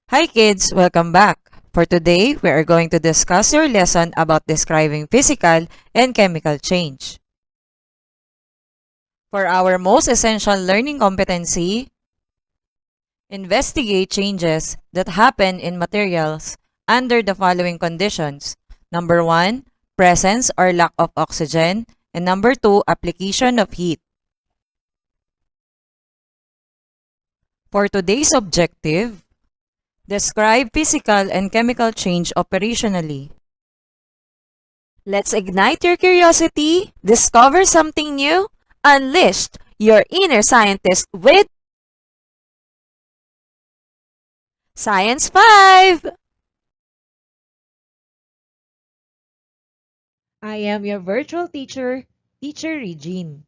Hi kids, welcome back. For today, we are going to discuss your lesson about describing physical and chemical change. For our most essential learning competency, investigate changes that happen in materials under the following conditions. Number 1, presence or lack of oxygen, and number 2, application of heat. For today's objective, describe physical and chemical change operationally. Let's ignite your curiosity, discover something new, unleash your inner scientist with Science 5! I am your virtual teacher, Teacher Regine.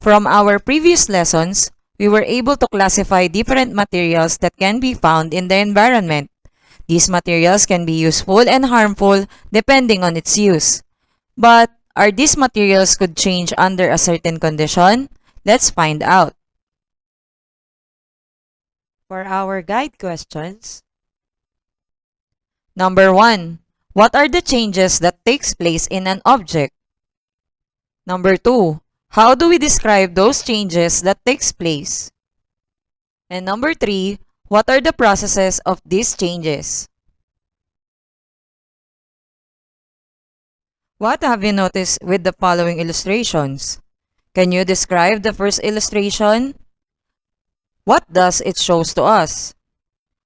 From our previous lessons, we were able to classify different materials that can be found in the environment. These materials can be useful and harmful depending on its use. But are these materials could change under a certain condition? Let's find out. For our guide questions, Number 1. What are the changes that takes place in an object? Number 2. How do we describe those changes that takes place? And number 3. What are the processes of these changes? What have you noticed with the following illustrations? Can you describe the first illustration? What does it shows to us?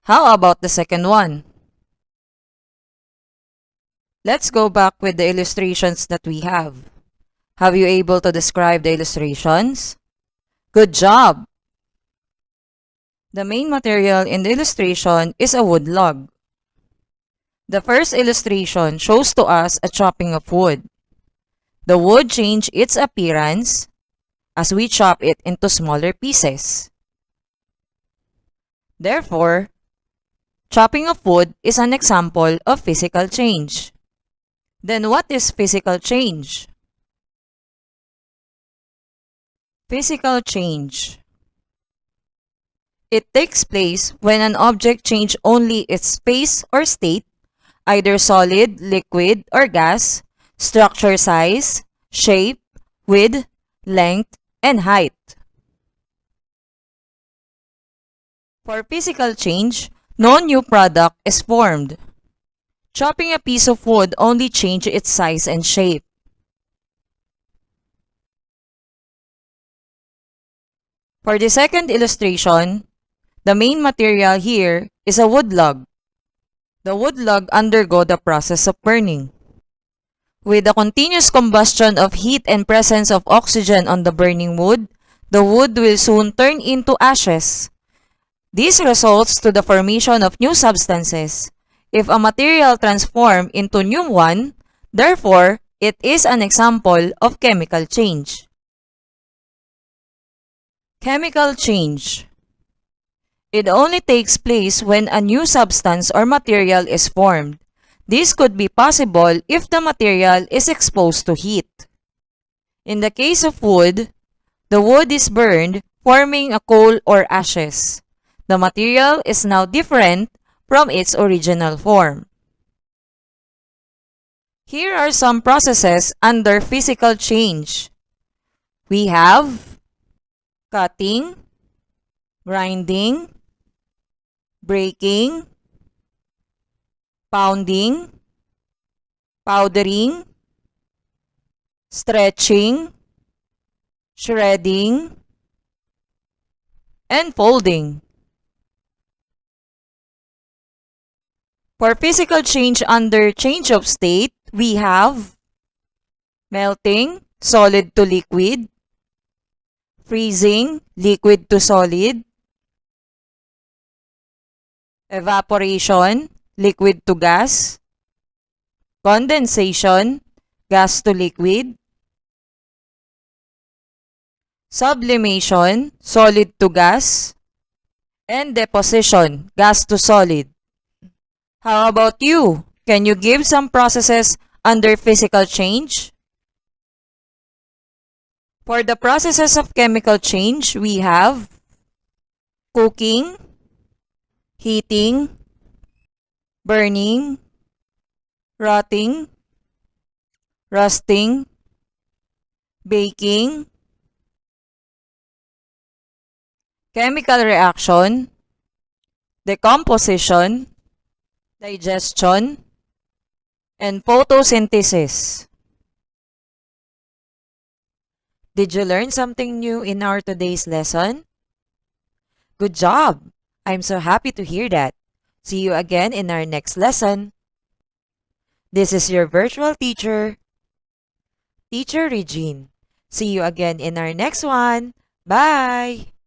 How about the second one? Let's go back with the illustrations that we have. Have you able to describe the illustrations? Good job! The main material in the illustration is a wood log. The first illustration shows to us a chopping of wood. The wood changes its appearance as we chop it into smaller pieces. Therefore, chopping of wood is an example of physical change. Then what is physical change? Physical change. It takes place when an object changes only its space or state, either solid, liquid, or gas, structure size, shape, width, length, and height. For physical change, no new product is formed. Chopping a piece of wood only changes its size and shape. For the second illustration, the main material here is a wood log. The wood log undergo the process of burning. With the continuous combustion of heat and presence of oxygen on the burning wood, the wood will soon turn into ashes. This results to the formation of new substances. If a material transforms into new one, therefore, it is an example of chemical change. Chemical change. It only takes place when a new substance or material is formed. This could be possible if the material is exposed to heat. In the case of wood, the wood is burned, forming a coal or ashes. The material is now different from its original form. Here are some processes under physical change. We have cutting, grinding, breaking, pounding, powdering, stretching, shredding, and folding. For physical change under change of state, we have melting, solid to liquid, freezing, liquid to solid, evaporation, liquid to gas, condensation, gas to liquid, sublimation, solid to gas, and deposition, gas to solid. How about you? Can you give some processes Under physical change, for the processes of chemical change, we have cooking, heating, burning, rotting, rusting, baking, chemical reaction, decomposition, digestion, and photosynthesis. Did you learn something new in our today's lesson? Good job! I'm so happy to hear that. See you again in our next lesson. This is your virtual teacher, Teacher Regine. See you again in our next one. Bye!